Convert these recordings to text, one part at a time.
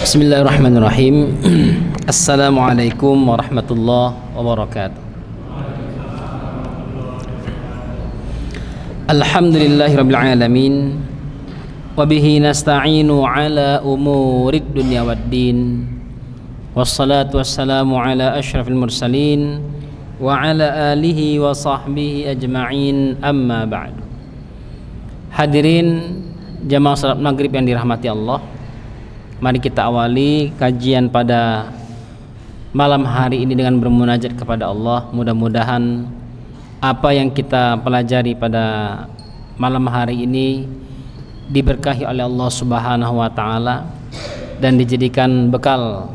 Bismillahirrahmanirrahim. Assalamualaikum warahmatullahi wabarakatuh. Alhamdulillahirabbil alamin. Wa bihi nasta'inu ala umurid dunya waddin. Wassalatu wassalamu ala asyrafil mursalin wa ala alihi wa sahbihi ajma'in, amma ba'du. Hadirin jamaah salat maghrib yang dirahmati Allah, mari kita awali kajian pada malam hari ini dengan bermunajat kepada Allah. Mudah-mudahan apa yang kita pelajari pada malam hari ini diberkahi oleh Allah Subhanahu wa taala dan dijadikan bekal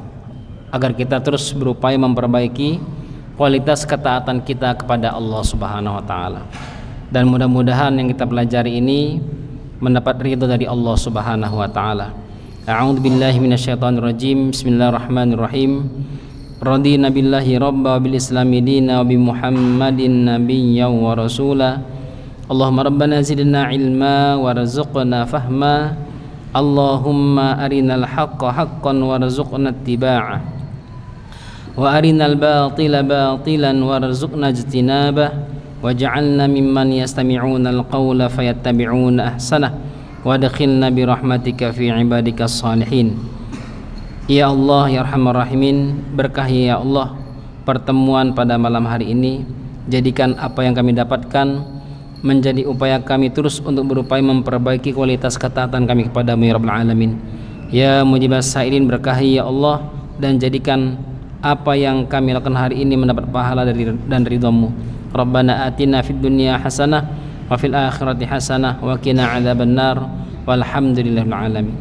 agar kita terus berupaya memperbaiki kualitas ketaatan kita kepada Allah Subhanahu wa taala. Dan mudah-mudahan yang kita pelajari ini mendapat ridha dari Allah Subhanahu wa taala. A'udzu billahi minasyaitonir rajim. Bismillahirrahmanirrahim. Radina billahi rabba bil islami dina wa bi Muhammadin nabiyyan wa rasula. Allahumma rabbana zidna ilma warzuqna fahma. Allahumma arinal haqqa haqqan warzuqna ittiba'ah. Wa arinal batila batilan warzuqna ijtinabah. Waj'alna mimman yastami'una al-qawla fayattabi'una ahsanah. Wadkhilna birahmatika fi ibadikas salihin. Ya Allah ya Arhamar Rahimin, berkahi ya Allah pertemuan pada malam hari ini. Jadikan apa yang kami dapatkan menjadi upaya kami terus untuk berupaya memperbaiki kualitas ketaatan kami kepadamu ya Rabbal Alamin. Ya mujibas sa'ilin, berkahi ya Allah dan jadikan apa yang kami lakukan hari ini mendapat pahala dan ridhamu. Rabbana atina fid dunya hasanah wa fil akhirati hasanah wa qina adzabannar walhamdulillahil alamin.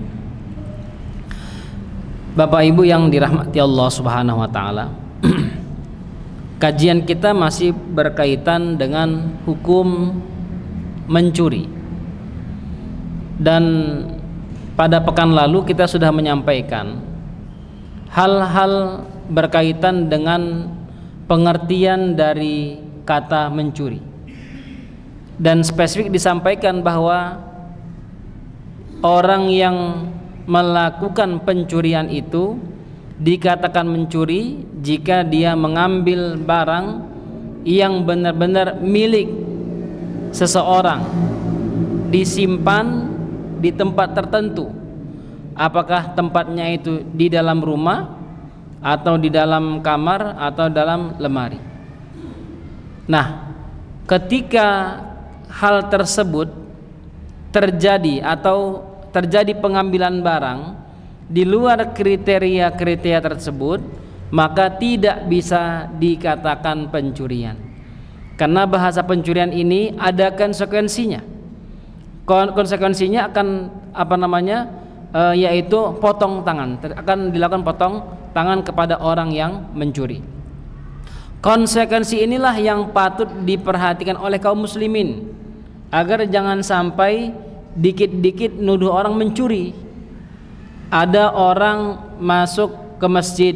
Bapak Ibu yang dirahmati Allah Subhanahu wa taala, kajian kita masih berkaitan dengan hukum mencuri. Dan pada pekan lalu kita sudah menyampaikan hal-hal berkaitan dengan pengertian dari kata mencuri. Dan spesifik disampaikan bahwa orang yang melakukan pencurian itu dikatakan mencuri jika dia mengambil barang yang benar-benar milik seseorang, disimpan di tempat tertentu, apakah tempatnya itu di dalam rumah atau di dalam kamar atau dalam lemari. Nah, ketika hal tersebut terjadi atau terjadi pengambilan barang di luar kriteria-kriteria tersebut, maka tidak bisa dikatakan pencurian. Karena bahasa pencurian ini ada konsekuensinya. Konsekuensinya akan yaitu potong tangan. Akan dilakukan potong tangan kepada orang yang mencuri. Konsekuensi inilah yang patut diperhatikan oleh kaum muslimin agar jangan sampai dikit-dikit nuduh orang mencuri. Ada orang masuk ke masjid,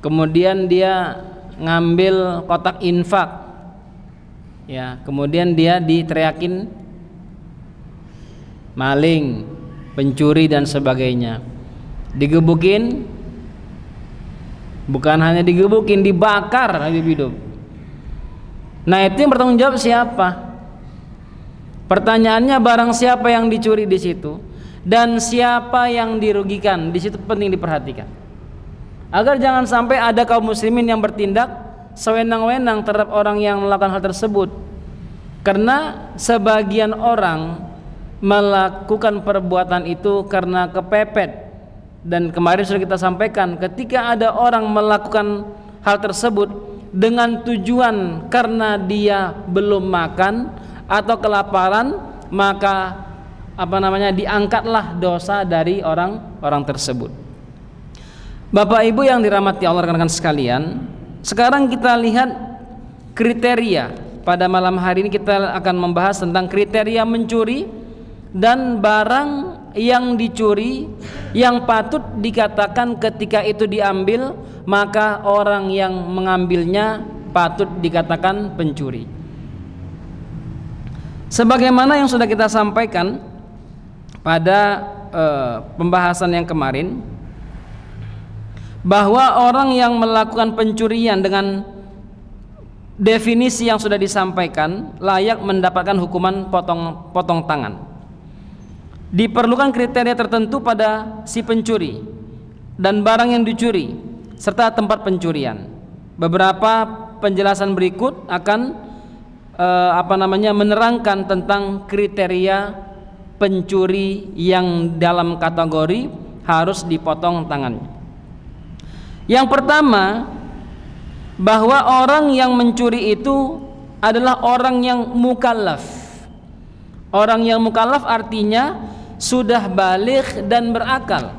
kemudian dia ngambil kotak infak, ya, kemudian dia diteriakin maling, pencuri dan sebagainya. Digebukin, bukan hanya digebukin, dibakar hidup-hidup. Nah, itu yang bertanggung jawab siapa? Pertanyaannya, barang siapa yang dicuri di situ dan siapa yang dirugikan di situ penting diperhatikan. Agar jangan sampai ada kaum muslimin yang bertindak sewenang-wenang terhadap orang yang melakukan hal tersebut. Karena sebagian orang melakukan perbuatan itu karena kepepet. Dan kemarin sudah kita sampaikan, ketika ada orang melakukan hal tersebut dengan tujuan karena dia belum makan atau kelaparan, maka diangkatlah dosa dari orang tersebut. Bapak Ibu yang dirahmati Allah rekan-rekan sekalian, sekarang kita lihat kriteria. Pada malam hari ini kita akan membahas tentang kriteria mencuri dan barang yang dicuri yang patut dikatakan ketika itu diambil maka orang yang mengambilnya patut dikatakan pencuri. Sebagaimana yang sudah kita sampaikan pada pembahasan yang kemarin bahwa orang yang melakukan pencurian dengan definisi yang sudah disampaikan layak mendapatkan hukuman potong tangan. Diperlukan kriteria tertentu pada si pencuri dan barang yang dicuri serta tempat pencurian. Beberapa penjelasan berikut akan menerangkan tentang kriteria pencuri yang dalam kategori harus dipotong tangannya. Yang pertama, bahwa orang yang mencuri itu adalah orang yang mukallaf. Orang yang mukallaf artinya sudah baligh dan berakal.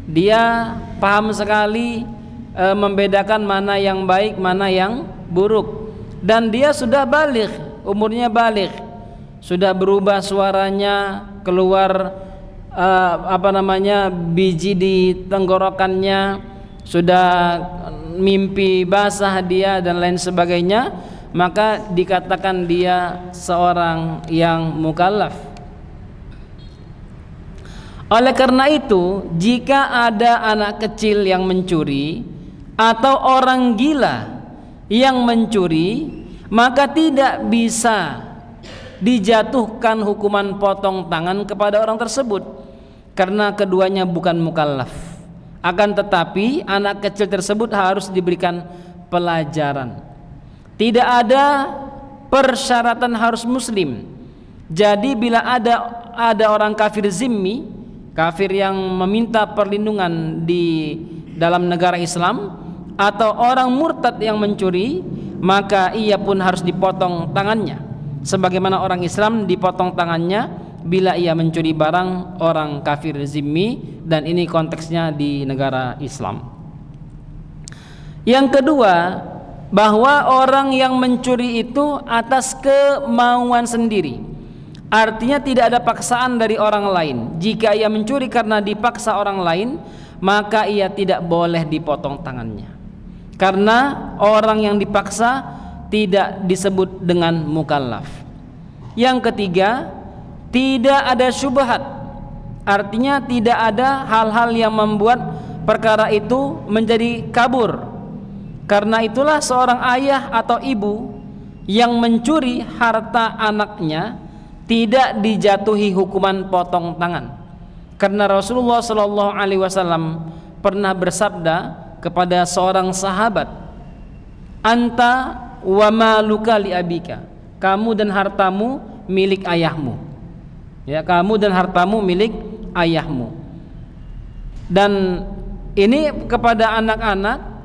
Dia paham sekali membedakan mana yang baik, mana yang buruk. Dan dia sudah baligh, umurnya baligh. Sudah berubah suaranya, keluar biji di tenggorokannya, sudah mimpi basah dia dan lain sebagainya, maka dikatakan dia seorang yang mukallaf. Oleh karena itu, jika ada anak kecil yang mencuri atau orang gila yang mencuri, maka tidak bisa dijatuhkan hukuman potong tangan kepada orang tersebut karena keduanya bukan mukallaf. Akan tetapi anak kecil tersebut harus diberikan pelajaran. Tidak ada persyaratan harus muslim. Jadi bila ada orang kafir zimmi, kafir yang meminta perlindungan di dalam negara Islam, atau orang murtad yang mencuri, maka ia pun harus dipotong tangannya sebagaimana orang Islam dipotong tangannya bila ia mencuri barang orang kafir zimmi, dan ini konteksnya di negara Islam. Yang kedua, bahwa orang yang mencuri itu atas kemauan sendiri. Artinya tidak ada paksaan dari orang lain. Jika ia mencuri karena dipaksa orang lain, maka ia tidak boleh dipotong tangannya. Karena orang yang dipaksa tidak disebut dengan mukallaf. Yang ketiga, tidak ada syubhat. Artinya tidak ada hal-hal yang membuat perkara itu menjadi kabur. Karena itulah seorang ayah atau ibu yang mencuri harta anaknya tidak dijatuhi hukuman potong tangan. Karena Rasulullah SAW pernah bersabda kepada seorang sahabat, "Anta wa maluka li abika." Kamu dan hartamu milik ayahmu. Ya, kamu dan hartamu milik ayahmu. Dan ini kepada anak-anak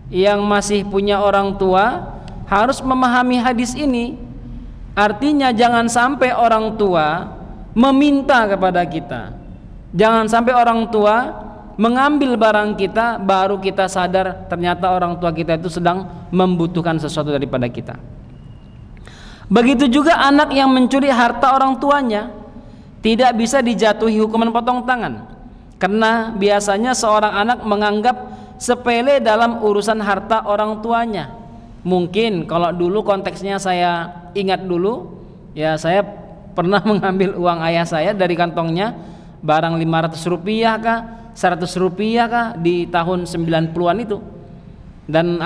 yang masih punya orang tua harus memahami hadis ini. Artinya jangan sampai orang tua meminta kepada kita. Jangan sampai orang tua mengambil barang kita baru kita sadar ternyata orang tua kita itu sedang membutuhkan sesuatu daripada kita. Begitu juga anak yang mencuri harta orang tuanya tidak bisa dijatuhi hukuman potong tangan, karena biasanya seorang anak menganggap sepele dalam urusan harta orang tuanya. Mungkin kalau dulu konteksnya saya ingat dulu, ya saya pernah mengambil uang ayah saya dari kantongnya, barang 500 rupiah kah, 100 rupiah kah di tahun 90-an itu. Dan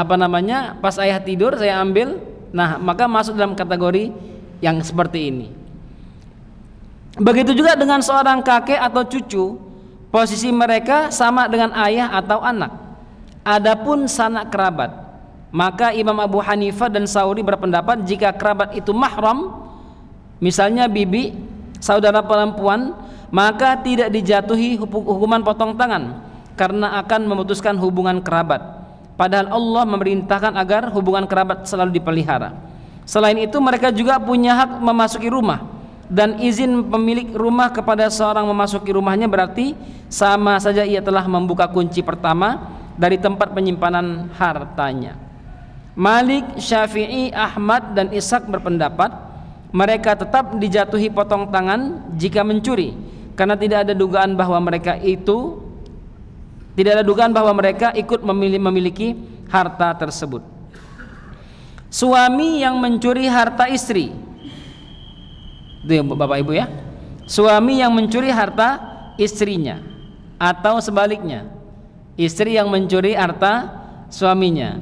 pas ayah tidur saya ambil. Nah, maka masuk dalam kategori yang seperti ini. Begitu juga dengan seorang kakek atau cucu, posisi mereka sama dengan ayah atau anak. Adapun sanak kerabat, maka Imam Abu Hanifah dan Sauri berpendapat jika kerabat itu mahram, misalnya bibi, saudara perempuan, maka tidak dijatuhi hukuman potong tangan karena akan memutuskan hubungan kerabat. Padahal Allah memerintahkan agar hubungan kerabat selalu dipelihara. Selain itu mereka juga punya hak memasuki rumah, dan izin pemilik rumah kepada seorang memasuki rumahnya berarti sama saja ia telah membuka kunci pertama dari tempat penyimpanan hartanya. Malik, Syafi'i, Ahmad dan Ishaq berpendapat mereka tetap dijatuhi potong tangan jika mencuri, karena tidak ada dugaan bahwa mereka ikut memiliki harta tersebut. Suami yang mencuri harta istri, itu ya Bapak Ibu ya, suami yang mencuri harta istrinya, atau sebaliknya, istri yang mencuri harta suaminya,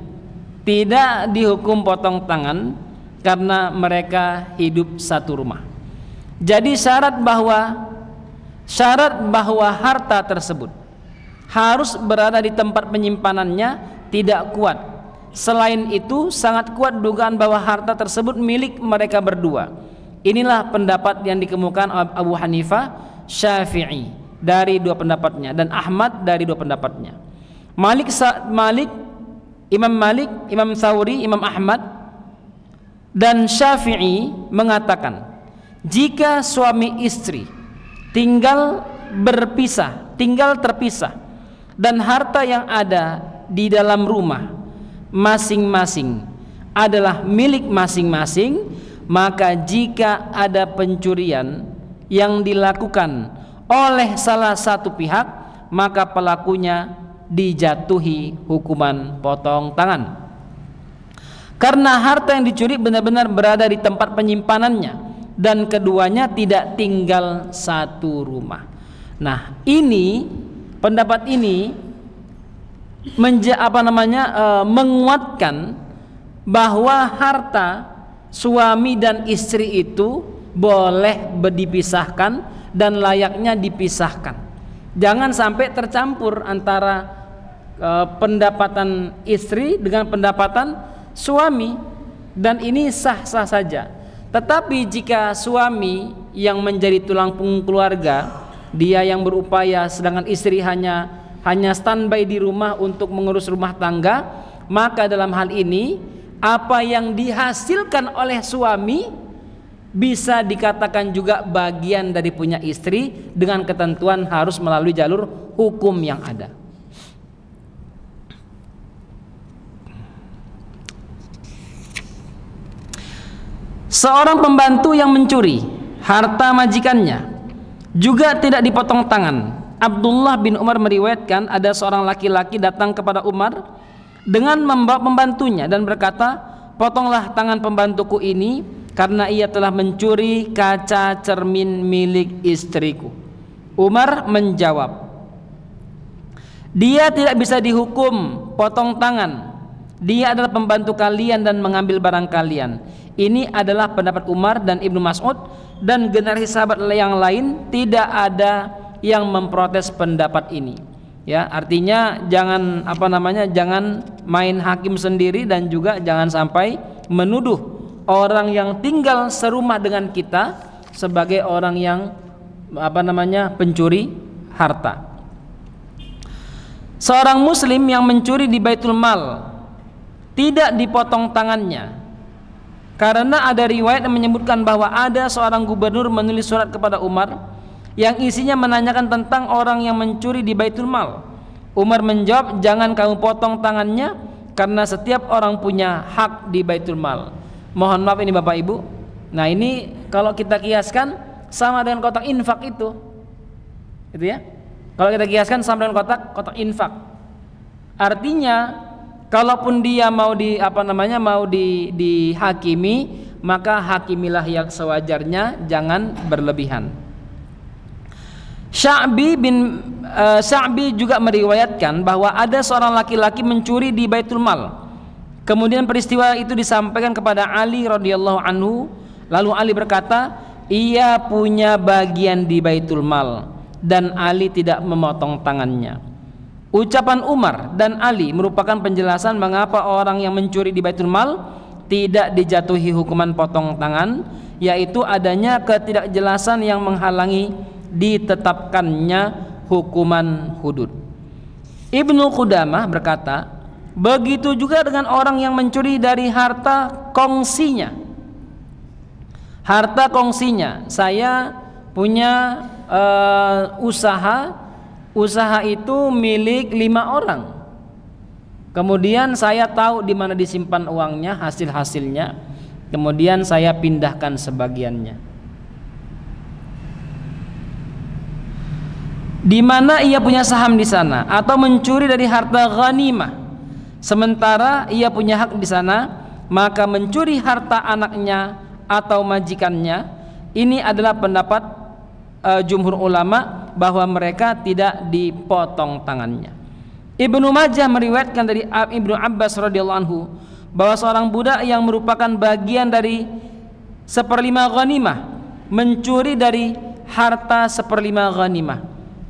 tidak dihukum potong tangan karena mereka hidup satu rumah. Jadi syarat bahwa harta tersebut harus berada di tempat penyimpanannya tidak kuat. Selain itu sangat kuat dugaan bahwa harta tersebut milik mereka berdua. Inilah pendapat yang dikemukakan Abu Hanifah, Syafi'i dari dua pendapatnya, dan Ahmad dari dua pendapatnya. Imam Malik, Imam Thawri, Imam Ahmad dan Syafi'i mengatakan, jika suami istri tinggal terpisah dan harta yang ada di dalam rumah masing-masing adalah milik masing-masing, maka jika ada pencurian yang dilakukan oleh salah satu pihak, maka pelakunya dijatuhi hukuman potong tangan. Karena harta yang dicuri benar-benar berada di tempat penyimpanannya dan keduanya tidak tinggal satu rumah. Nah, ini pendapat ini menguatkan bahwa harta suami dan istri itu boleh dipisahkan dan layaknya dipisahkan. Jangan sampai tercampur antara pendapatan istri dengan pendapatan suami, dan ini sah-sah saja. Tetapi jika suami yang menjadi tulang punggung keluarga, dia yang berupaya, sedangkan istri hanya standby di rumah untuk mengurus rumah tangga, maka dalam hal ini apa yang dihasilkan oleh suami bisa dikatakan juga bagian dari punya istri, dengan ketentuan harus melalui jalur hukum yang ada. Seorang pembantu yang mencuri harta majikannya juga tidak dipotong tangan. Abdullah bin Umar meriwayatkan, ada seorang laki-laki datang kepada Umar dengan membawa pembantunya dan berkata, potonglah tangan pembantuku ini karena ia telah mencuri kaca cermin milik istriku. Umar menjawab, dia tidak bisa dihukum potong tangan, dia adalah pembantu kalian dan mengambil barang kalian. Ini adalah pendapat Umar dan Ibnu Mas'ud, dan generasi sahabat yang lain tidak ada yang memprotes pendapat ini. Ya, artinya jangan jangan main hakim sendiri, dan juga jangan sampai menuduh orang yang tinggal serumah dengan kita sebagai orang yang pencuri harta. Seorang muslim yang mencuri di Baitul Mal tidak dipotong tangannya, karena ada riwayat yang menyebutkan bahwa ada seorang gubernur menulis surat kepada Umar yang isinya menanyakan tentang orang yang mencuri di Baitul Mal. Umar menjawab, jangan kamu potong tangannya karena setiap orang punya hak di Baitul Mal. Mohon maaf ini Bapak Ibu. Nah, ini kalau kita kiaskan sama dengan kotak infak itu ya. Kalau kita kiaskan sama dengan kotak infak. Artinya kalaupun dia mau dihakimi, maka hakimilah yang sewajarnya, jangan berlebihan. Sya'bi juga meriwayatkan bahwa ada seorang laki-laki mencuri di Baitul Mal. Kemudian peristiwa itu disampaikan kepada Ali radhiyallahu anhu. Lalu Ali berkata, ia punya bagian di Baitul Mal, dan Ali tidak memotong tangannya. Ucapan Umar dan Ali merupakan penjelasan mengapa orang yang mencuri di Baitul Mal tidak dijatuhi hukuman potong tangan, yaitu adanya ketidakjelasan yang menghalangi ditetapkannya hukuman hudud. Ibnu Qudamah berkata, begitu juga dengan orang yang mencuri dari harta kongsinya. Harta kongsinya, saya punya usaha itu milik 5 orang. Kemudian saya tahu di mana disimpan uangnya, hasil-hasilnya. Kemudian saya pindahkan sebagiannya. Di mana ia punya saham di sana, atau mencuri dari harta ghanimah, sementara ia punya hak di sana, maka mencuri harta anaknya atau majikannya. Ini adalah pendapat jumhur ulama bahwa mereka tidak dipotong tangannya. Ibnu Majah meriwayatkan dari Ibnu Abbas radhiyallahu anhu bahwa seorang budak yang merupakan bagian dari 1/5 ghanimah mencuri dari harta 1/5 ghanimah.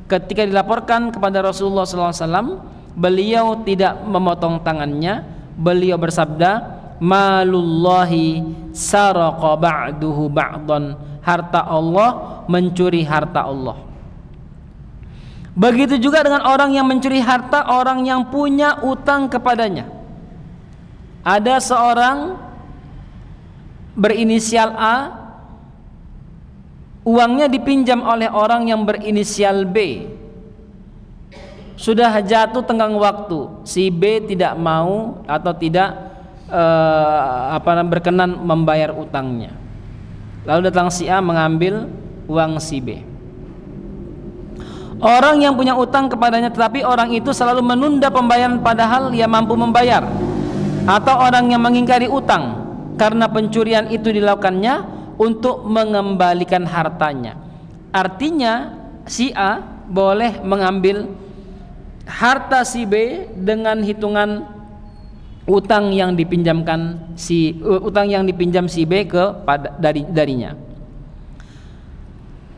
Ketika dilaporkan kepada Rasulullah SAW, beliau tidak memotong tangannya. Beliau bersabda, malullahi saraqa ba'duhu ba'dan, harta Allah mencuri harta Allah. Begitu juga dengan orang yang mencuri harta orang yang punya utang kepadanya. Ada seorang berinisial A, uangnya dipinjam oleh orang yang berinisial B. Sudah jatuh tenggang waktu, si B tidak mau atau tidak berkenan membayar utangnya. Lalu datang si A mengambil uang si B. Orang yang punya utang kepadanya tetapi orang itu selalu menunda pembayaran padahal ia mampu membayar, atau orang yang mengingkari utang karena pencurian itu dilakukannya untuk mengembalikan hartanya. Artinya si A boleh mengambil harta si B dengan hitungan utang yang dipinjam si B darinya.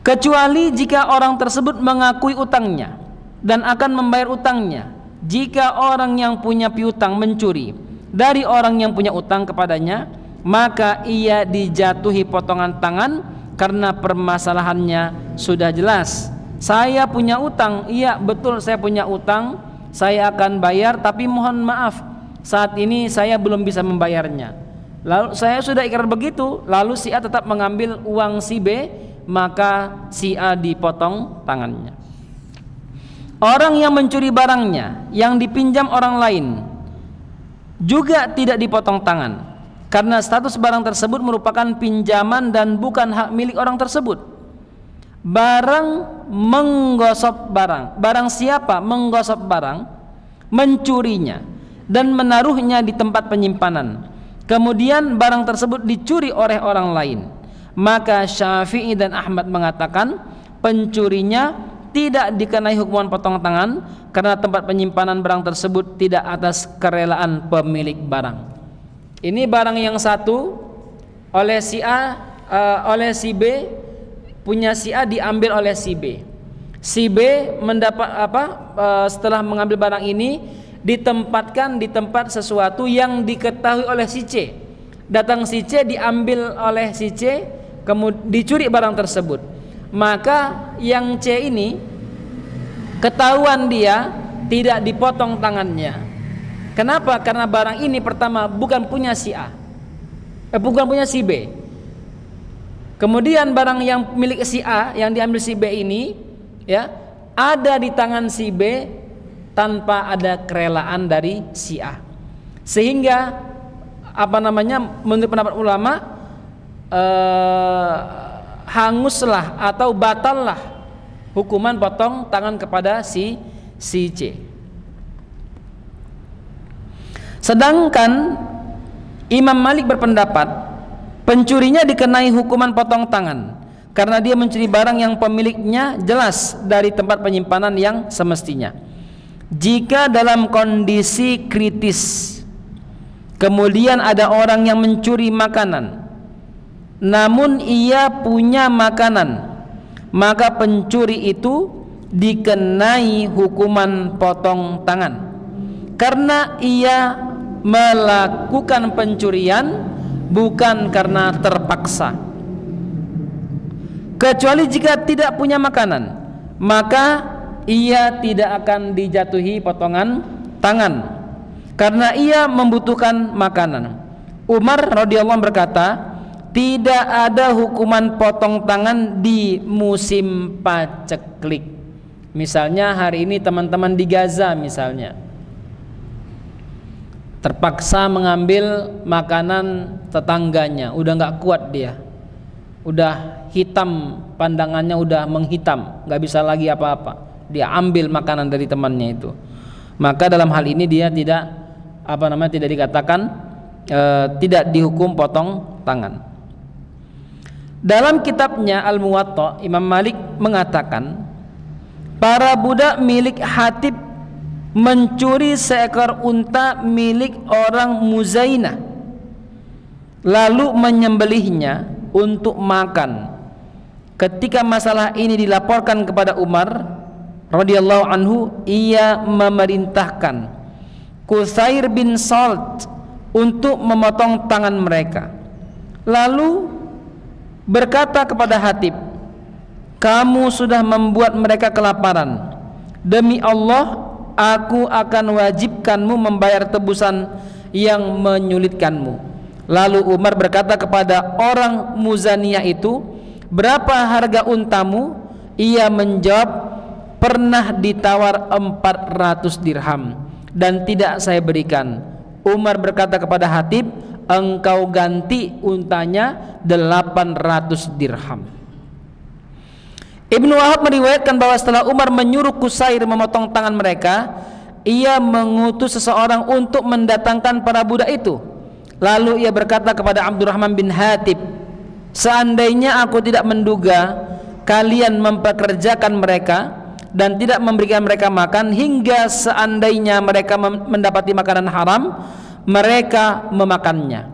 Kecuali jika orang tersebut mengakui utangnya dan akan membayar utangnya. Jika orang yang punya piutang mencuri dari orang yang punya utang kepadanya, maka ia dijatuhi potongan tangan karena permasalahannya sudah jelas. Saya punya utang, iya betul saya punya utang, saya akan bayar, tapi mohon maaf saat ini saya belum bisa membayarnya. Lalu saya sudah ikrar begitu, lalu si A tetap mengambil uang si B, maka si A dipotong tangannya. Orang yang mencuri barangnya yang dipinjam orang lain juga tidak dipotong tangan, karena status barang tersebut merupakan pinjaman dan bukan hak milik orang tersebut. Barang menggosok barang siapa menggosok barang, mencurinya dan menaruhnya di tempat penyimpanan, kemudian barang tersebut dicuri oleh orang lain, maka Syafi'i dan Ahmad mengatakan pencurinya tidak dikenai hukuman potong tangan karena tempat penyimpanan barang tersebut tidak atas kerelaan pemilik barang. Ini barang yang satu oleh si A, oleh si B, punya si A diambil oleh si B. Si B mendapat setelah mengambil barang ini ditempatkan di tempat sesuatu yang diketahui oleh si C. Datang si C, diambil oleh si C, kemudian dicuri barang tersebut. Maka yang C ini ketahuan dia tidak dipotong tangannya. Kenapa? Karena barang ini pertama bukan punya si A, bukan punya si B. Kemudian barang yang milik si A yang diambil si B ini, ya, ada di tangan si B tanpa ada kerelaan dari si A. Sehingga menurut pendapat ulama hanguslah atau batallah hukuman potong tangan kepada si C. Sedangkan Imam Malik berpendapat pencurinya dikenai hukuman potong tangan karena dia mencuri barang yang pemiliknya jelas dari tempat penyimpanan yang semestinya. Jika dalam kondisi kritis kemudian ada orang yang mencuri makanan namun ia punya makanan, maka pencuri itu dikenai hukuman potong tangan karena ia melakukan pencurian bukan karena terpaksa. Kecuali jika tidak punya makanan, maka ia tidak akan dijatuhi potongan tangan karena ia membutuhkan makanan. Umar radhiyallahu anhu berkata, tidak ada hukuman potong tangan di musim paceklik. Misalnya hari ini teman-teman di Gaza misalnya terpaksa mengambil makanan tetangganya, udah nggak kuat dia, udah hitam pandangannya, udah menghitam, nggak bisa lagi apa-apa, dia ambil makanan dari temannya itu, maka dalam hal ini dia tidak tidak dikatakan tidak dihukum potong tangan. Dalam kitabnya Al-Muwatta, Imam Malik mengatakan para budak milik Hatib mencuri seekor unta milik orang Muzainah, lalu menyembelihnya untuk makan. Ketika masalah ini dilaporkan kepada Umar radhiyallahu anhu, ia memerintahkan Qusair bin Salt untuk memotong tangan mereka. Lalu berkata kepada Hatib, kamu sudah membuat mereka kelaparan. Demi Allah, aku akan wajibkanmu membayar tebusan yang menyulitkanmu. Lalu Umar berkata kepada orang Muzaniyah itu, berapa harga untamu? Ia menjawab, pernah ditawar 400 dirham dan tidak saya berikan. Umar berkata kepada Hatib, engkau ganti untanya 800 dirham. Ibnu Wahab meriwayatkan bahwa setelah Umar menyuruh Qusair memotong tangan mereka, ia mengutus seseorang untuk mendatangkan para budak itu. Lalu ia berkata kepada Abdurrahman bin Hatib, seandainya aku tidak menduga kalian mempekerjakan mereka dan tidak memberikan mereka makan, hingga seandainya mereka mendapati makanan haram, mereka memakannya,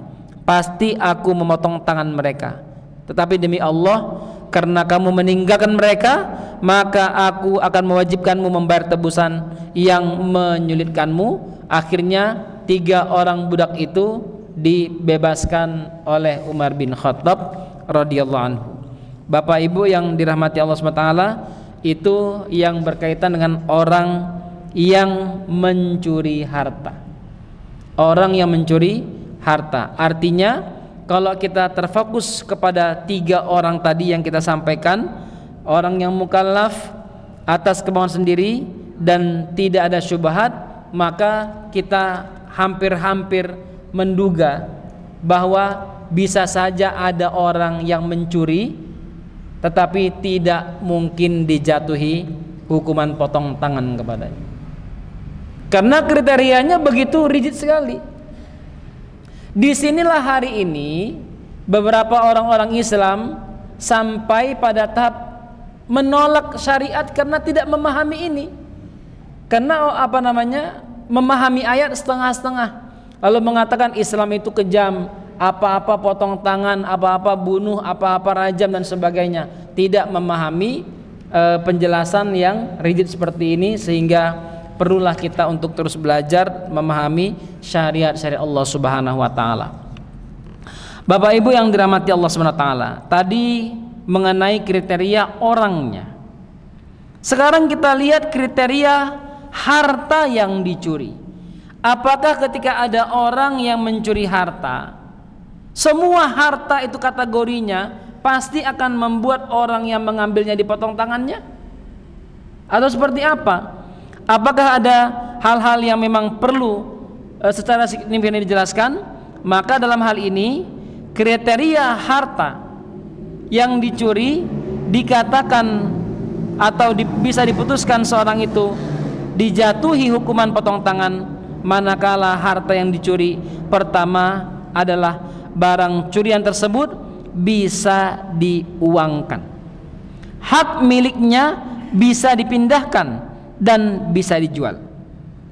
pasti aku memotong tangan mereka. Tetapi demi Allah, karena kamu meninggalkan mereka, maka aku akan mewajibkanmu membayar tebusan yang menyulitkanmu. Akhirnya 3 orang budak itu dibebaskan oleh Umar bin Khattab radhiyallahu anhu. Bapak Ibu yang dirahmati Allah SWT, itu yang berkaitan dengan orang yang mencuri harta. Orang yang mencuri harta, artinya kalau kita terfokus kepada 3 orang tadi yang kita sampaikan, orang yang mukallaf atas kemauan sendiri dan tidak ada syubhat, maka kita hampir-hampir menduga bahwa bisa saja ada orang yang mencuri tetapi tidak mungkin dijatuhi hukuman potong tangan kepadanya, karena kriterianya begitu rigid sekali. Disinilah hari ini beberapa orang-orang Islam sampai pada tahap menolak syariat karena tidak memahami ini. Karena memahami ayat setengah-setengah, lalu mengatakan Islam itu kejam, apa-apa potong tangan, apa-apa bunuh, apa-apa rajam dan sebagainya. Tidak memahami penjelasan yang rigid seperti ini, sehingga perlulah kita untuk terus belajar memahami syariat-syariat Allah Subhanahu wa taala. Bapak Ibu yang dirahmati Allah Subhanahu wa taala, tadi mengenai kriteria orangnya. Sekarang kita lihat kriteria harta yang dicuri. Apakah ketika ada orang yang mencuri harta, semua harta itu kategorinya pasti akan membuat orang yang mengambilnya dipotong tangannya? Atau seperti apa? Apakah ada hal-hal yang memang perlu secara signifikan dijelaskan? Maka dalam hal ini kriteria harta yang dicuri dikatakan atau bisa diputuskan seorang itu dijatuhi hukuman potong tangan manakala harta yang dicuri pertama adalah barang curian tersebut bisa diuangkan, hak miliknya bisa dipindahkan dan bisa dijual.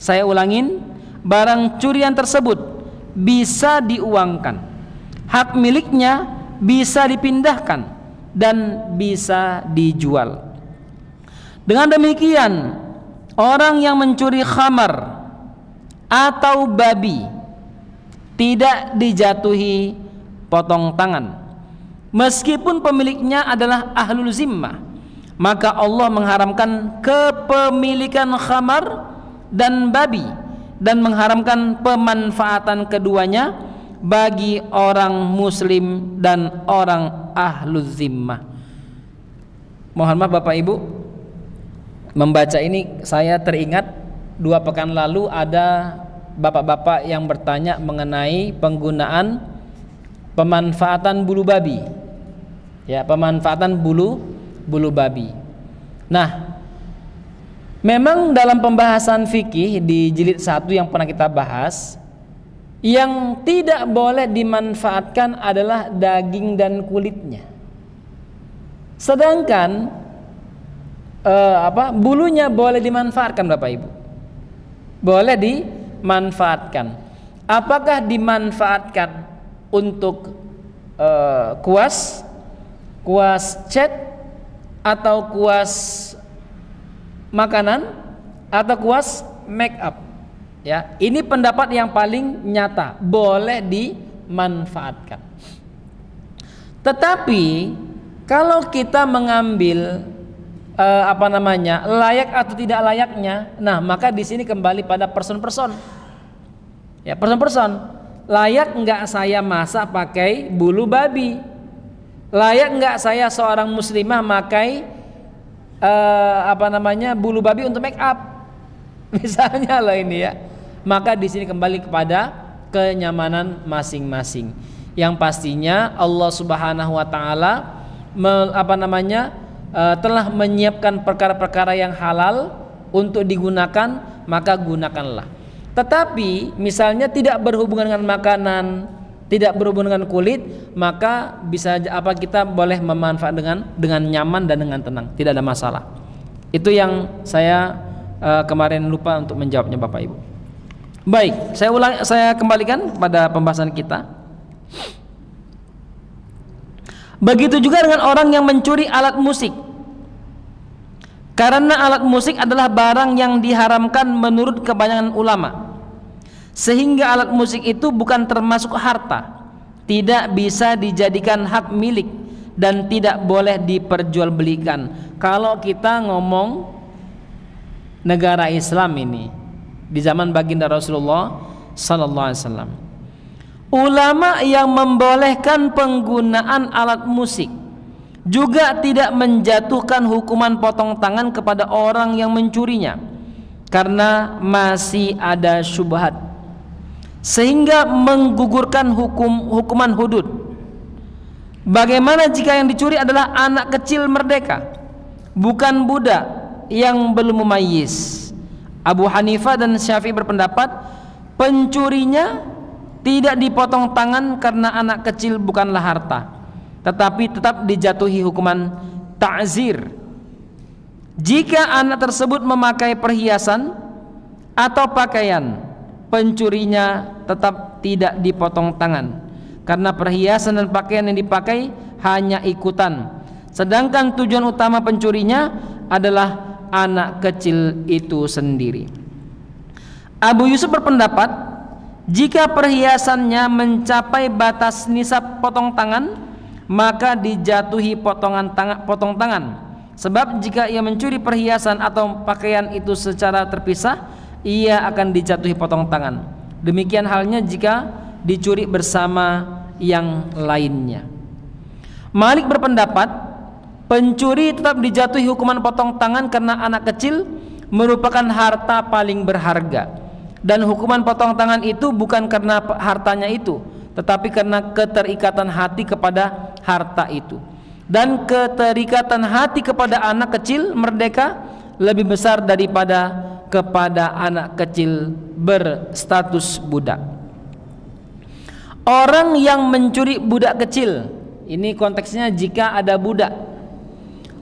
Saya ulangin, barang curian tersebut bisa diuangkan, hak miliknya bisa dipindahkan dan bisa dijual. Dengan demikian, orang yang mencuri khamar atau babi tidak dijatuhi potong tangan meskipun pemiliknya adalah ahlul zimmah. Maka Allah mengharamkan kepemilikan khamar dan babi dan mengharamkan pemanfaatan keduanya bagi orang muslim dan orang ahlul zimmah. Mohon maaf Bapak Ibu, membaca ini saya teringat 2 pekan lalu ada bapak-bapak yang bertanya mengenai penggunaan pemanfaatan bulu babi. Ya, pemanfaatan bulu babi. Nah, memang dalam pembahasan fikih di jilid 1 yang pernah kita bahas, yang tidak boleh dimanfaatkan adalah daging dan kulitnya. Sedangkan bulunya boleh dimanfaatkan Bapak Ibu. Boleh dimanfaatkan. Apakah dimanfaatkan untuk kuas cat, atau kuas makanan, atau kuas make up? Ya, ini pendapat yang paling nyata, boleh dimanfaatkan. Tetapi kalau kita mengambil layak atau tidak layaknya, nah maka di sini kembali pada person-person. Ya, person-person. Layak enggak saya masak pakai bulu babi? Layak enggak saya seorang muslimah pakai bulu babi untuk make up? Misalnya loh ini ya. Maka di sini kembali kepada kenyamanan masing-masing. Yang pastinya Allah Subhanahu wa taala telah menyiapkan perkara-perkara yang halal untuk digunakan, maka gunakanlah. Tetapi misalnya tidak berhubungan dengan makanan, tidak berhubungan dengan kulit, maka bisa kita boleh memanfaatkan dengan nyaman dan dengan tenang, tidak ada masalah. Itu yang saya kemarin lupa untuk menjawabnya Bapak Ibu. Baik, saya kembalikan pada pembahasan kita. Begitu juga dengan orang yang mencuri alat musik. Karena alat musik adalah barang yang diharamkan menurut kebanyakan ulama, sehingga alat musik itu bukan termasuk harta, tidak bisa dijadikan hak milik, dan tidak boleh diperjualbelikan. Kalau kita ngomong negara Islam ini di zaman baginda Rasulullah sallallahu alaihi wasallam, ulama yang membolehkan penggunaan alat musik juga tidak menjatuhkan hukuman potong tangan kepada orang yang mencurinya, karena masih ada syubhat sehingga menggugurkan hukuman hudud. Bagaimana jika yang dicuri adalah anak kecil merdeka, bukan budak yang belum mumayyiz? Abu Hanifah dan Syafi'i berpendapat pencurinya tidak dipotong tangan karena anak kecil bukanlah harta, tetapi tetap dijatuhi hukuman ta'zir. Jika anak tersebut memakai perhiasan atau pakaian, pencurinya tetap tidak dipotong tangan, karena perhiasan dan pakaian yang dipakai hanya ikutan, sedangkan tujuan utama pencurinya adalah anak kecil itu sendiri. Abu Yusuf berpendapat jika perhiasannya mencapai batas nisab potong tangan, maka dijatuhi potong tangan. Sebab jika ia mencuri perhiasan atau pakaian itu secara terpisah, ia akan dijatuhi potong tangan. Demikian halnya jika dicuri bersama yang lainnya. Malik berpendapat pencuri tetap dijatuhi hukuman potong tangan karena anak kecil merupakan harta paling berharga, dan hukuman potong tangan itu bukan karena hartanya itu, tetapi karena keterikatan hati kepada harta itu. Dan keterikatan hati kepada anak kecil merdeka lebih besar daripada kepada anak kecil berstatus budak. Orang yang mencuri budak kecil, ini konteksnya jika ada budak.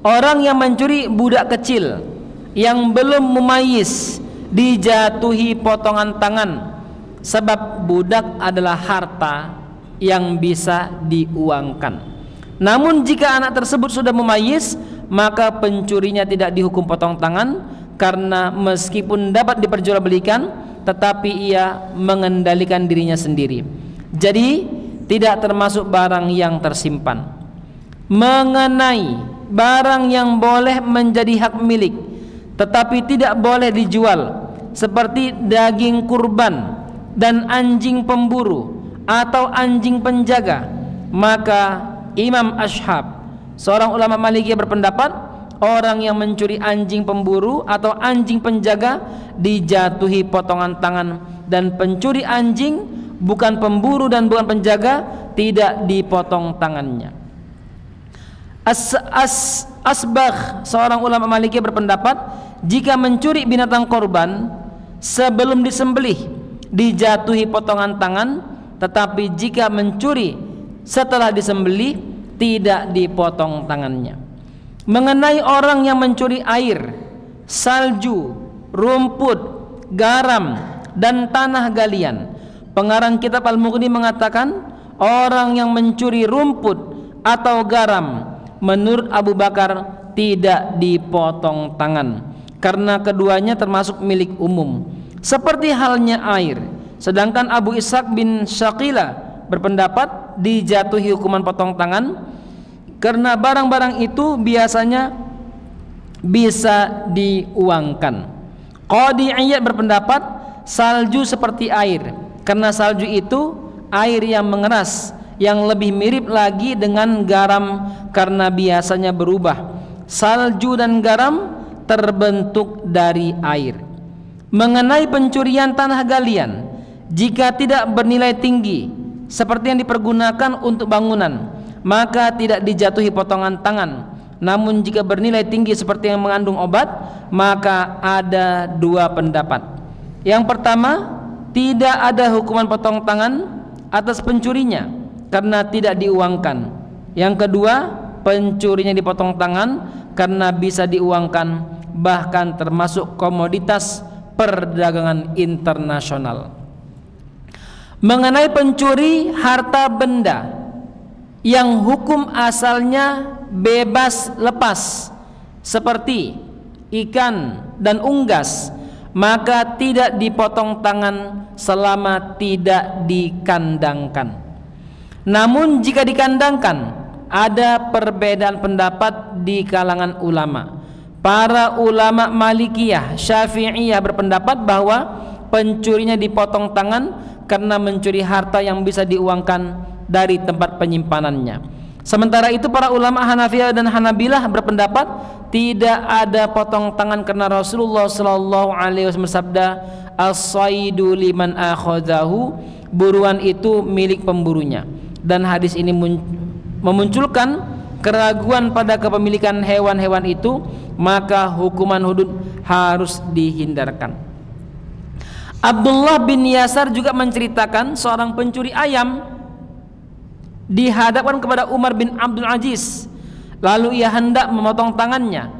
Orang yang mencuri budak kecil yang belum mumayyiz dijatuhi potongan tangan, sebab budak adalah harta yang bisa diuangkan. Namun jika anak tersebut sudah mumayyiz, maka pencurinya tidak dihukum potong tangan, karena meskipun dapat diperjualbelikan, tetapi ia mengendalikan dirinya sendiri, jadi tidak termasuk barang yang tersimpan. Mengenai barang yang boleh menjadi hak milik tetapi tidak boleh dijual, seperti daging kurban dan anjing pemburu atau anjing penjaga, maka Imam Ashhab, seorang ulama Maliki, berpendapat orang yang mencuri anjing pemburu atau anjing penjaga dijatuhi potongan tangan, dan pencuri anjing bukan pemburu dan bukan penjaga tidak dipotong tangannya. Asbagh, seorang ulama Maliki, berpendapat jika mencuri binatang korban sebelum disembelih dijatuhi potongan tangan, tetapi jika mencuri setelah disembelih tidak dipotong tangannya. mengenai orang yang mencuri air, salju, rumput, garam, dan tanah galian. Pengarang kitab Al-Mughni mengatakan orang yang mencuri rumput atau garam menurut Abu Bakar tidak dipotong tangan karena keduanya termasuk milik umum seperti halnya air. Sedangkan Abu Ishaq bin Syaqila berpendapat dijatuhi hukuman potong tangan karena barang-barang itu biasanya bisa diuangkan. Qadi Iyad berpendapat salju seperti air karena salju itu air yang mengeras yang lebih mirip lagi dengan garam karena biasanya berubah. Salju dan garam terbentuk dari air. Mengenai pencurian tanah galian, jika tidak bernilai tinggi seperti yang dipergunakan untuk bangunan, maka tidak dijatuhi potongan tangan. Namun jika bernilai tinggi seperti yang mengandung obat, maka ada dua pendapat. Yang pertama, tidak ada hukuman potong tangan atas pencurinya karena tidak diuangkan. Yang kedua, pencurinya dipotong tangan karena bisa diuangkan, bahkan termasuk komoditas perdagangan internasional. Mengenai pencuri harta benda yang hukum asalnya bebas lepas seperti ikan dan unggas, maka tidak dipotong tangan selama tidak dikandangkan. Namun jika dikandangkan, ada perbedaan pendapat di kalangan ulama. Para ulama Malikiyah, Syafi'iyah berpendapat bahwa pencurinya dipotong tangan karena mencuri harta yang bisa diuangkan dari tempat penyimpanannya. Sementara itu para ulama Hanafiyah dan Hanabilah berpendapat tidak ada potong tangan karena Rasulullah sallallahu alaihi wasallam bersabda, as-saidu liman akhadhahu, buruan itu milik pemburunya. Dan hadis ini memunculkan keraguan pada kepemilikan hewan-hewan itu, maka hukuman hudud harus dihindarkan. Abdullah bin Yasar juga menceritakan seorang pencuri ayam dihadapkan kepada Umar bin Abdul Aziz, lalu ia hendak memotong tangannya,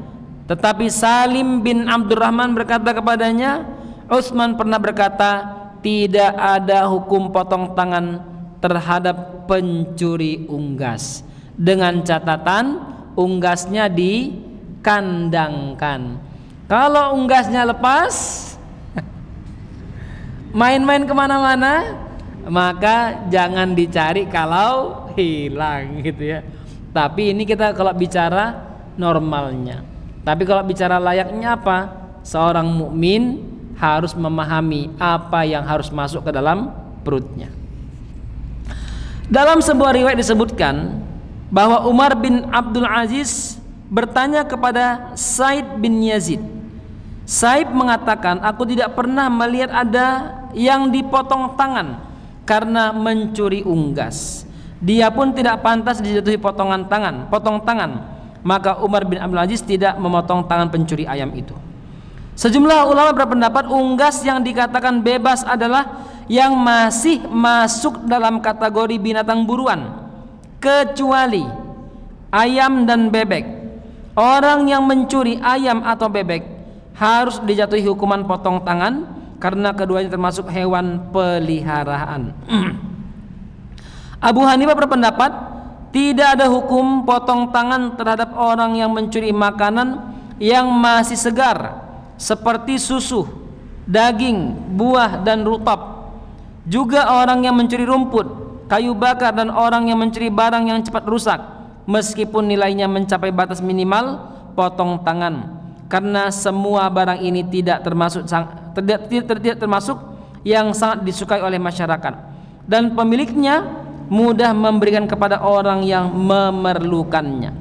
tetapi Salim bin Abdurrahman berkata kepadanya, Utsman pernah berkata, tidak ada hukum potong tangan terhadap pencuri unggas, dengan catatan unggasnya dikandangkan. Kalau unggasnya lepas main-main kemana-mana, maka jangan dicari kalau hilang gitu ya. Tapi ini kita kalau bicara normalnya. Tapi kalau bicara layaknya apa? Seorang mukmin harus memahami apa yang harus masuk ke dalam perutnya. Dalam sebuah riwayat disebutkan bahwa Umar bin Abdul Aziz bertanya kepada Said bin Yazid. Said mengatakan, aku tidak pernah melihat ada yang dipotong tangan karena mencuri unggas. Dia pun tidak pantas dijatuhi potong tangan. Maka Umar bin Abdul Aziz tidak memotong tangan pencuri ayam itu. Sejumlah ulama berpendapat unggas yang dikatakan bebas adalah yang masih masuk dalam kategori binatang buruan, kecuali ayam dan bebek. Orang yang mencuri ayam atau bebek harus dijatuhi hukuman potong tangan karena keduanya termasuk hewan peliharaan. Abu Hanifah berpendapat tidak ada hukum potong tangan terhadap orang yang mencuri makanan yang masih segar seperti susu, daging, buah, dan rutab. Juga orang yang mencuri rumput, kayu bakar, dan orang yang mencuri barang yang cepat rusak meskipun nilainya mencapai batas minimal potong tangan, karena semua barang ini tidak termasuk yang sangat disukai oleh masyarakat dan pemiliknya mudah memberikan kepada orang yang memerlukannya.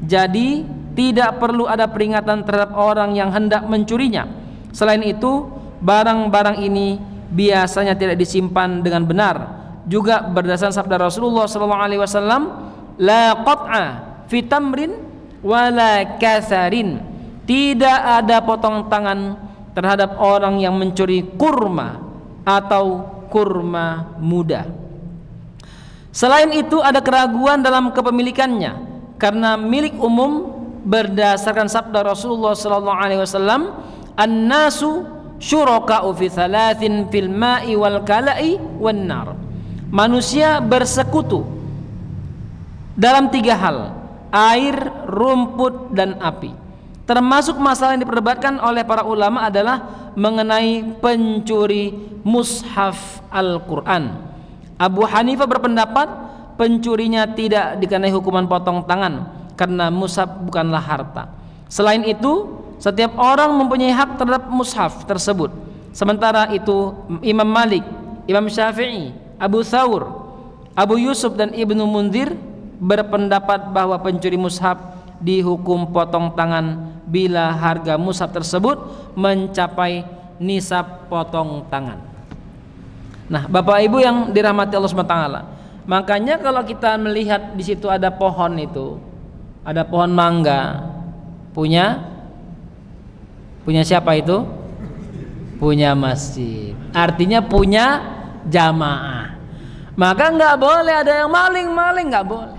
Jadi tidak perlu ada peringatan terhadap orang yang hendak mencurinya. Selain itu, barang-barang ini biasanya tidak disimpan dengan benar. Juga berdasarkan sabda Rasulullah SAW, la qat'a fi tamrin wala katharin, tidak ada potong tangan terhadap orang yang mencuri kurma atau kurma muda. Selain itu ada keraguan dalam kepemilikannya karena milik umum berdasarkan sabda Rasulullah sallallahu alaihi wasallam, "An-nasu syuraka'u fi thalathin fil ma'i wal kala'i wan nar." Manusia bersekutu dalam 3 hal: air, rumput, dan api. Termasuk masalah yang diperdebatkan oleh para ulama adalah mengenai pencuri mushaf Al-Quran. Abu Hanifah berpendapat pencurinya tidak dikenai hukuman potong tangan karena mushaf bukanlah harta. Selain itu, setiap orang mempunyai hak terhadap mushaf tersebut. Sementara itu Imam Malik, Imam Syafi'i, Abu Thawr, Abu Yusuf, dan Ibnu Munzir berpendapat bahwa pencuri mushaf dihukum potong tangan bila harga mushaf tersebut mencapai nisab potong tangan. Nah, Bapak Ibu yang dirahmati Allah SWT, makanya kalau kita melihat di situ ada pohon itu, ada pohon mangga, punya siapa itu? Punya masjid. Artinya punya jamaah. Maka nggak boleh ada yang maling, nggak boleh.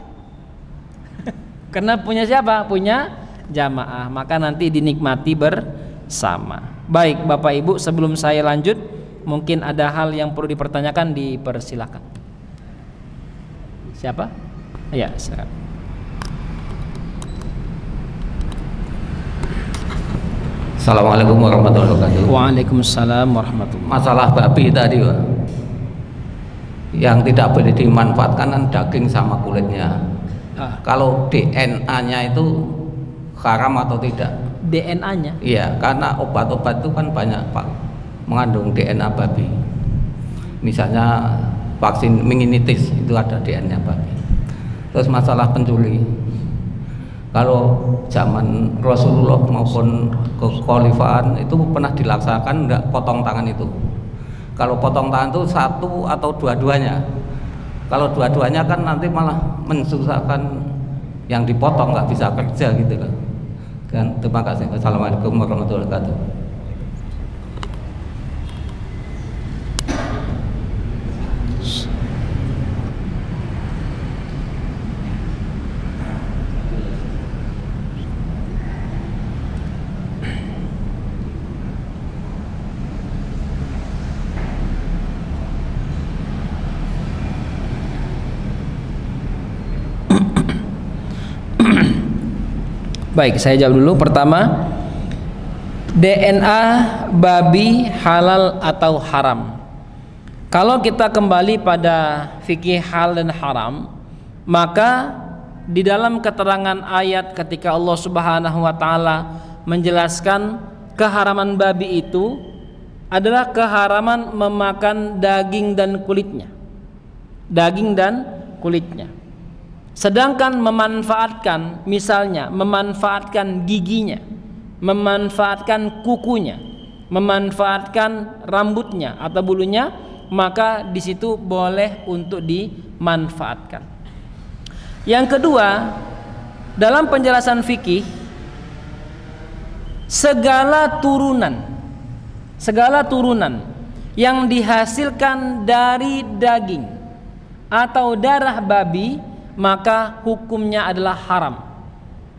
Karena punya siapa? Punya jamaah. Maka nanti dinikmati bersama. Baik Bapak Ibu, sebelum saya lanjut, mungkin ada hal yang perlu dipertanyakan, dipersilakan. Siapa? Ya, silakan. Assalamualaikum warahmatullahi wabarakatuh. Waalaikumsalam warahmatullahi wabarakatuh. Masalah babi tadi, Pak, yang tidak boleh dimanfaatkan kan daging sama kulitnya. Kalau DNA-nya itu haram atau tidak? DNA-nya? Iya, karena obat-obat itu kan banyak Pak mengandung DNA babi. Misalnya vaksin meningitis itu ada DNA babi. Terus masalah pencuri, kalau zaman Rasulullah maupun kekhalifahan itu pernah dilaksanakan enggak potong tangan itu? Kalau potong tangan itu satu atau dua-duanya? Kalau dua-duanya kan nanti malah mensusahkan yang dipotong, nggak bisa kerja gitu loh. Dan terima kasih. Assalamualaikum warahmatullahi wabarakatuh. Baik, saya jawab dulu. Pertama, DNA babi halal atau haram? Kalau kita kembali pada fikih halal dan haram, maka di dalam keterangan ayat ketika Allah Subhanahu wa taala menjelaskan keharaman babi itu adalah keharaman memakan daging dan kulitnya. Daging dan kulitnya. Sedangkan memanfaatkan, misalnya memanfaatkan giginya, memanfaatkan kukunya, memanfaatkan rambutnya atau bulunya, maka di situ boleh untuk dimanfaatkan. Yang kedua, dalam penjelasan fikih, segala turunan yang dihasilkan dari daging atau darah babi, maka hukumnya adalah haram.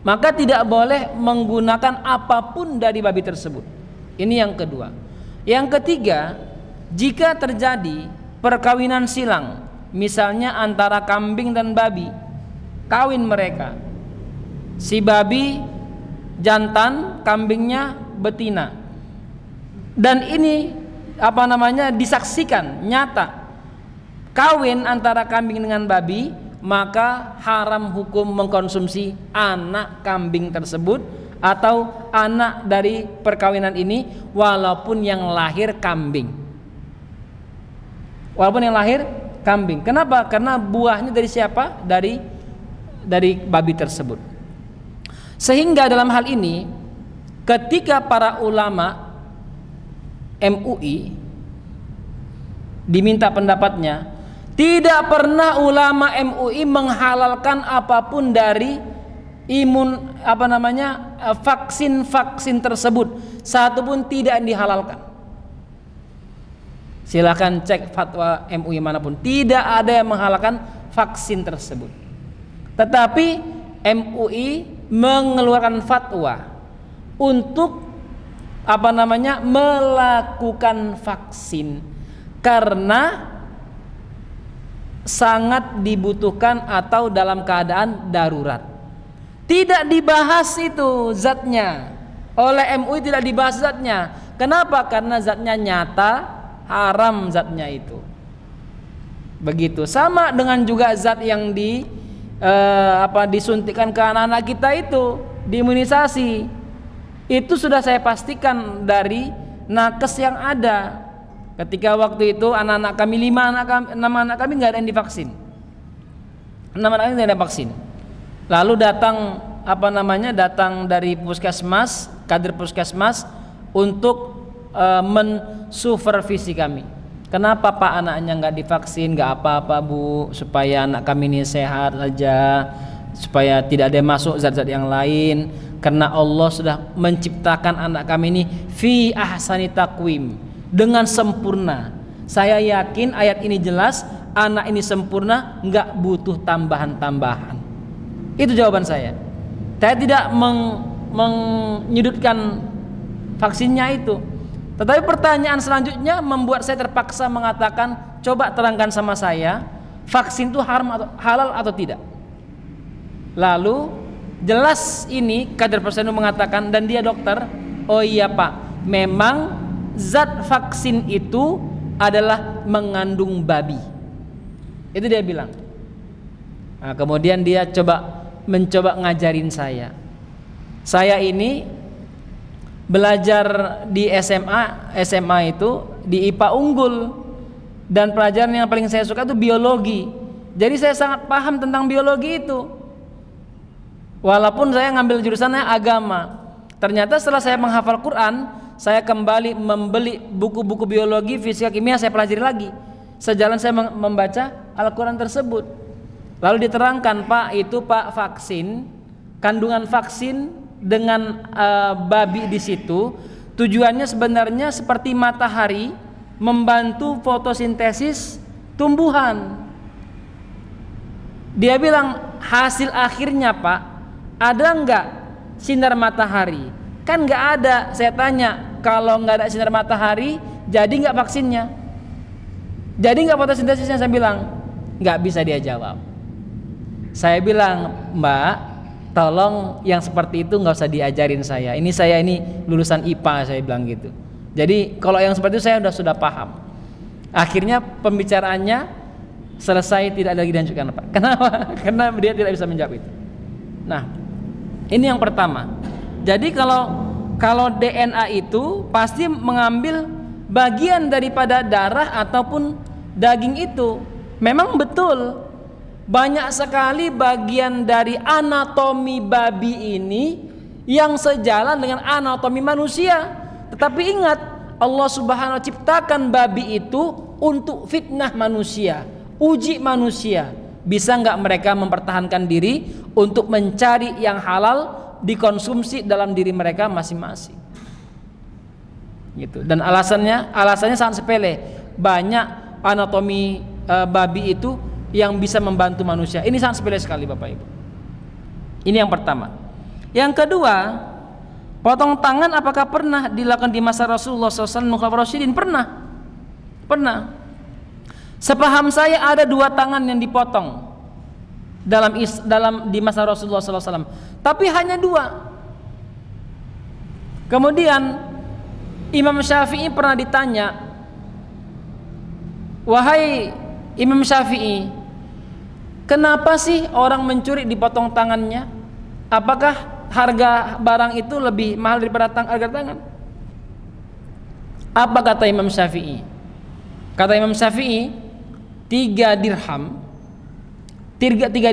Maka tidak boleh menggunakan apapun dari babi tersebut. Ini yang kedua. Yang ketiga, jika terjadi perkawinan silang, misalnya antara kambing dan babi, kawin mereka, si babi jantan, kambingnya betina, dan ini disaksikan nyata kawin antara kambing dengan babi, maka haram hukum mengkonsumsi anak kambing tersebut atau anak dari perkawinan ini, walaupun yang lahir kambing. Kenapa? Karena buahnya dari siapa? Dari babi tersebut. Sehingga dalam hal ini, ketika para ulama MUI diminta pendapatnya, tidak pernah ulama MUI menghalalkan apapun dari vaksin tersebut, satu pun tidak dihalalkan. Silakan cek fatwa MUI manapun, tidak ada yang menghalalkan vaksin tersebut. Tetapi MUI mengeluarkan fatwa untuk melakukan vaksin karena sangat dibutuhkan atau dalam keadaan darurat. Tidak dibahas itu zatnya oleh MUI, tidak dibahas zatnya. Kenapa? Karena zatnya nyata, haram zatnya itu. Begitu. Sama dengan juga zat yang disuntikan ke anak-anak kita itu, diimunisasi. Itu sudah saya pastikan dari nakes yang ada. Ketika waktu itu anak-anak kami 6 anak kami nggak ada yang divaksin. 6 anak kami nggak ada vaksin. Lalu datang datang dari puskesmas, kader puskesmas untuk mensupervisi kami. Kenapa Pak anaknya nggak divaksin? Nggak apa-apa Bu, supaya anak kami ini sehat saja, supaya tidak ada masuk zat-zat yang lain. Karena Allah sudah menciptakan anak kami ini fi ahsani taqwim, dengan sempurna. Saya yakin ayat ini jelas, anak ini sempurna, nggak butuh tambahan-tambahan. Itu jawaban saya. Saya tidak menyudutkan vaksinnya itu. Tetapi pertanyaan selanjutnya membuat saya terpaksa mengatakan, coba terangkan sama saya, vaksin itu halal atau tidak? Lalu jelas ini kader Persenu mengatakan, dan dia dokter, oh iya Pak, memang zat vaksin itu adalah mengandung babi. Itu dia bilang. Nah, kemudian dia mencoba ngajarin saya. Saya ini belajar di SMA itu di IPA unggul, dan pelajaran yang paling saya suka itu biologi. Jadi saya sangat paham tentang biologi itu. Walaupun saya ngambil jurusannya agama. Ternyata setelah saya menghafal Quran, saya kembali membeli buku-buku biologi, fisika, kimia, saya pelajari lagi. Sejalan saya membaca Al-Quran tersebut. Lalu diterangkan, Pak, itu Pak vaksin, kandungan vaksin dengan babi di situ, tujuannya sebenarnya seperti matahari membantu fotosintesis tumbuhan. Dia bilang hasil akhirnya Pak, ada nggak sinar matahari? Kan nggak ada. Saya tanya, kalau nggak ada sinar matahari, jadi nggak vaksinnya? Jadi nggak fotosintesisnya? Saya bilang nggak bisa dia jawab. Saya bilang, Mbak, tolong yang seperti itu nggak usah diajarin saya. Saya ini lulusan IPA, saya bilang gitu. Jadi kalau yang seperti itu saya sudah paham. Akhirnya pembicaraannya selesai, tidak lagi dilanjutkan Pak. Kenapa? Karena dia tidak bisa menjawab itu. Nah, ini yang pertama. Jadi kalau DNA itu pasti mengambil bagian daripada darah ataupun daging itu. Memang betul. Banyak sekali bagian dari anatomi babi ini yang sejalan dengan anatomi manusia. Tetapi ingat, Allah Subhanahu wa ta'ala ciptakan babi itu untuk fitnah manusia, uji manusia. Bisa nggak mereka mempertahankan diri untuk mencari yang halal dikonsumsi dalam diri mereka masing-masing. Gitu. Dan alasannya sangat sepele. Banyak anatomi babi itu yang bisa membantu manusia. Ini sangat sepele sekali Bapak Ibu. Ini yang pertama. Yang kedua, potong tangan apakah pernah dilakukan di masa Rasulullah SAW Khulafaur Rasyidin? Pernah. Sepaham saya ada 2 tangan yang dipotong di masa Rasulullah SAW. Tapi hanya 2. Kemudian Imam Syafi'i pernah ditanya, wahai Imam Syafi'i, kenapa sih orang mencuri dipotong tangannya? Apakah harga barang itu lebih mahal daripada harga tangan? Apa kata Imam Syafi'i? Kata Imam Syafi'i, 3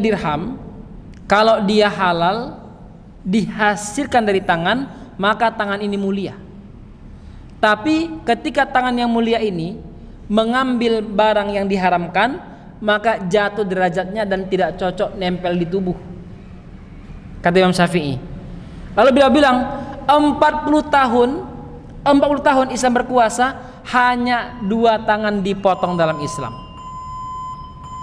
dirham kalau dia halal dihasilkan dari tangan, maka tangan ini mulia. Tapi ketika tangan yang mulia ini mengambil barang yang diharamkan, maka jatuh derajatnya dan tidak cocok nempel di tubuh, kata Imam Syafi'i. Lalu beliau bilang 40 tahun Islam berkuasa, hanya 2 tangan dipotong dalam Islam.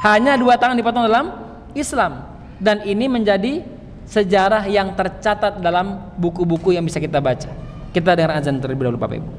Hanya 2 tangan dipotong dalam Islam. Dan ini menjadi sejarah yang tercatat dalam buku-buku yang bisa kita baca. Kita dengar azan terlebih dahulu Bapak Ibu.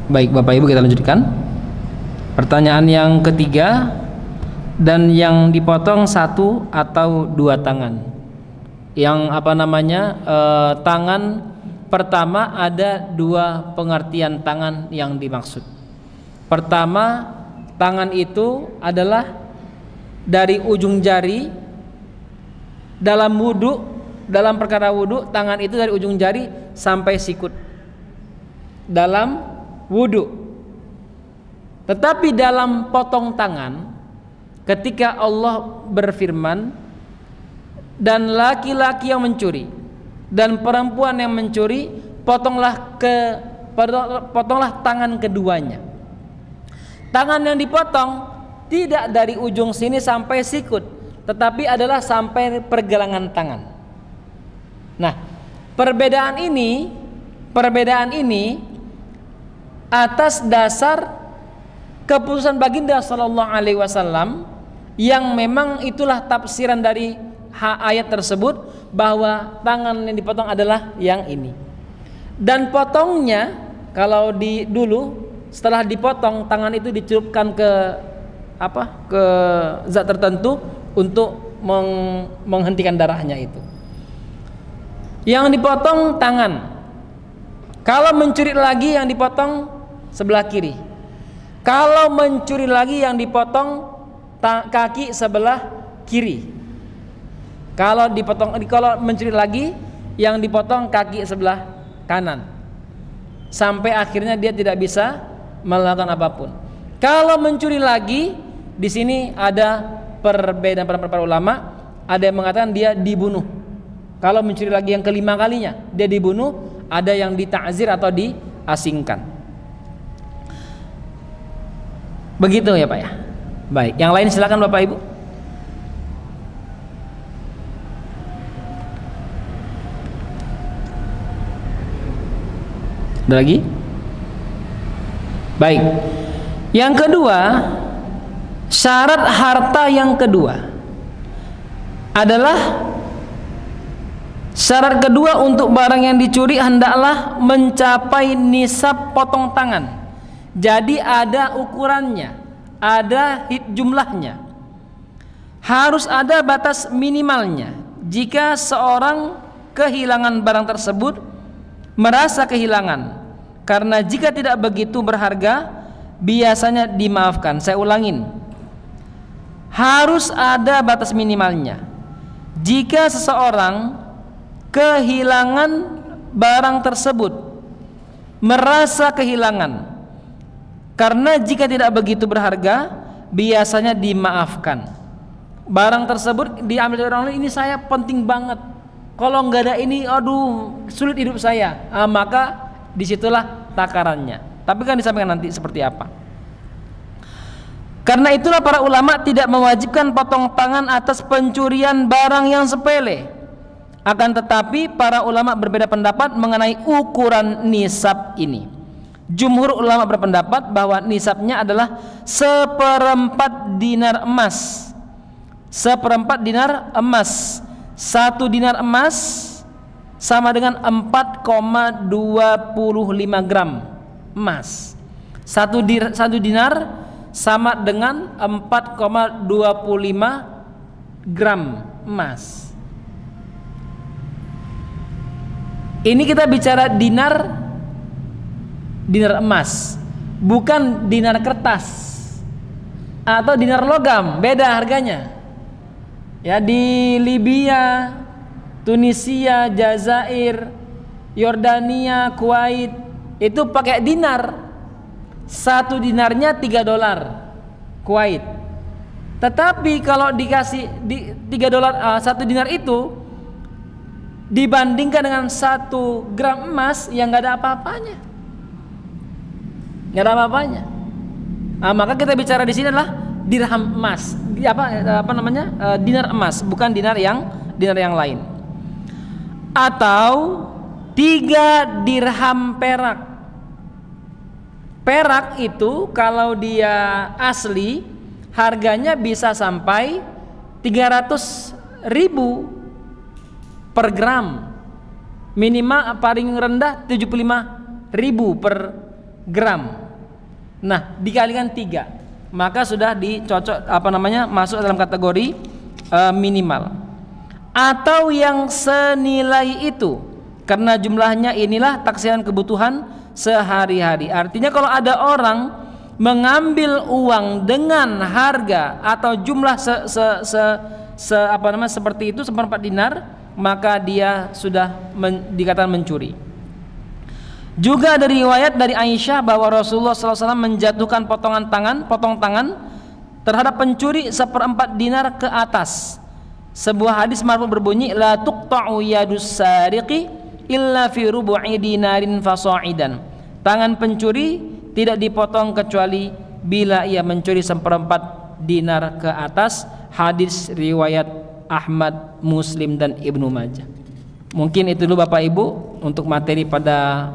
Baik Bapak Ibu, kita lanjutkan. Pertanyaan yang ketiga, dan yang dipotong satu atau dua tangan. Yang tangan pertama, ada dua pengertian tangan yang dimaksud. Pertama, tangan itu adalah dari ujung jari dalam wudu, dalam perkara wudu, tangan itu dari ujung jari sampai sikut dalam wudu. Tetapi dalam potong tangan, ketika Allah berfirman, dan laki-laki yang mencuri dan perempuan yang mencuri, potonglah tangan keduanya. Tangan yang dipotong tidak dari ujung sini sampai sikut, tetapi adalah sampai pergelangan tangan. Nah, perbedaan ini atas dasar keputusan baginda sallallahu alaihi wasallam, yang memang itulah tafsiran dari ayat tersebut, bahwa tangan yang dipotong adalah yang ini. Dan potongnya, kalau dulu setelah dipotong, tangan itu dicelupkan ke zat tertentu untuk menghentikan darahnya itu. Yang dipotong tangan. Kalau mencuri lagi, yang dipotong sebelah kiri. Kalau mencuri lagi, yang dipotong kaki sebelah kiri. Kalau mencuri lagi, yang dipotong kaki sebelah kanan. Sampai akhirnya dia tidak bisa melakukan apapun. Kalau mencuri lagi, di sini ada perbedaan para ulama. Ada yang mengatakan dia dibunuh. Kalau mencuri lagi yang kelima kalinya, dia dibunuh. Ada yang dita'zir atau diasingkan. Begitu ya Pak ya. Baik, yang lain silakan Bapak Ibu. Ada lagi? Baik. Yang kedua, syarat harta yang kedua adalah, syarat kedua untuk barang yang dicuri hendaklah mencapai nisab potong tangan. Jadi ada ukurannya, ada jumlahnya. Harus ada batas minimalnya. Jika seorang kehilangan barang tersebut, merasa kehilangan, karena jika tidak begitu berharga, biasanya dimaafkan. Saya ulangin, harus ada batas minimalnya. Jika seseorang kehilangan barang tersebut, merasa kehilangan, karena jika tidak begitu berharga, biasanya dimaafkan. Barang tersebut diambil dari orang lain, ini saya penting banget, kalau nggak ada ini aduh sulit hidup saya, maka disitulah takarannya. Tapi kan disampaikan nanti seperti apa. Karena itulah para ulama tidak mewajibkan potong tangan atas pencurian barang yang sepele. Akan tetapi para ulama berbeda pendapat mengenai ukuran nisab ini. Jumhur ulama berpendapat bahwa nisabnya adalah 1/4 dinar emas. 1/4 dinar emas. 1 dinar emas sama dengan 4,25 gram emas. 1 dinar sama dengan 4,25 gram emas. Ini kita bicara dinar emas, bukan dinar kertas atau dinar logam, beda harganya. Ya, di Libya, Tunisia, Jazair, Yordania, Kuwait itu pakai dinar. 1 dinarnya $3 Kuwait. Tetapi kalau dikasih $3 1 dinar itu dibandingkan dengan 1 gram emas yang nggak ada apa-apanya, maka kita bicara di sini adalah dirham emas, dinar emas, bukan dinar yang lain. Atau 3 dirham perak. Perak itu kalau dia asli harganya bisa sampai 300.000 per gram, minimal paling rendah 75.000 per gram. Nah, dikalikan 3, maka sudah masuk dalam kategori minimal. Atau yang senilai itu, karena jumlahnya inilah taksiran kebutuhan sehari-hari. Artinya kalau ada orang mengambil uang dengan harga atau jumlah seperti itu 1/4 dinar, maka dia sudah dikatakan mencuri. Juga ada riwayat dari Aisyah bahwa Rasulullah SAW menjatuhkan potong tangan terhadap pencuri 1/4 dinar ke atas. Sebuah hadis marfu berbunyi, la tuqta'u yadus sariqi illa fi rubu'i dinarin fasa'idan. Tangan pencuri tidak dipotong kecuali bila ia mencuri 1/4 dinar ke atas. Hadis riwayat Ahmad, Muslim, dan Ibnu Majah. Mungkin itu dulu Bapak Ibu untuk materi pada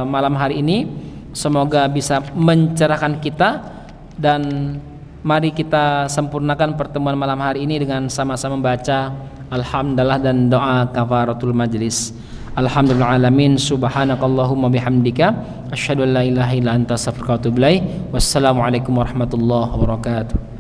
malam hari ini. Semoga bisa mencerahkan kita, dan mari kita sempurnakan pertemuan malam hari ini dengan sama-sama membaca alhamdulillah dan doa kafaratul majlis. Alhamdulillahalamin, subhanakallahumma bihamdika asyhadu an la ilaha illa anta astaghfiruka wa atubu ilaik. Wassalamualaikum warahmatullahi wabarakatuh.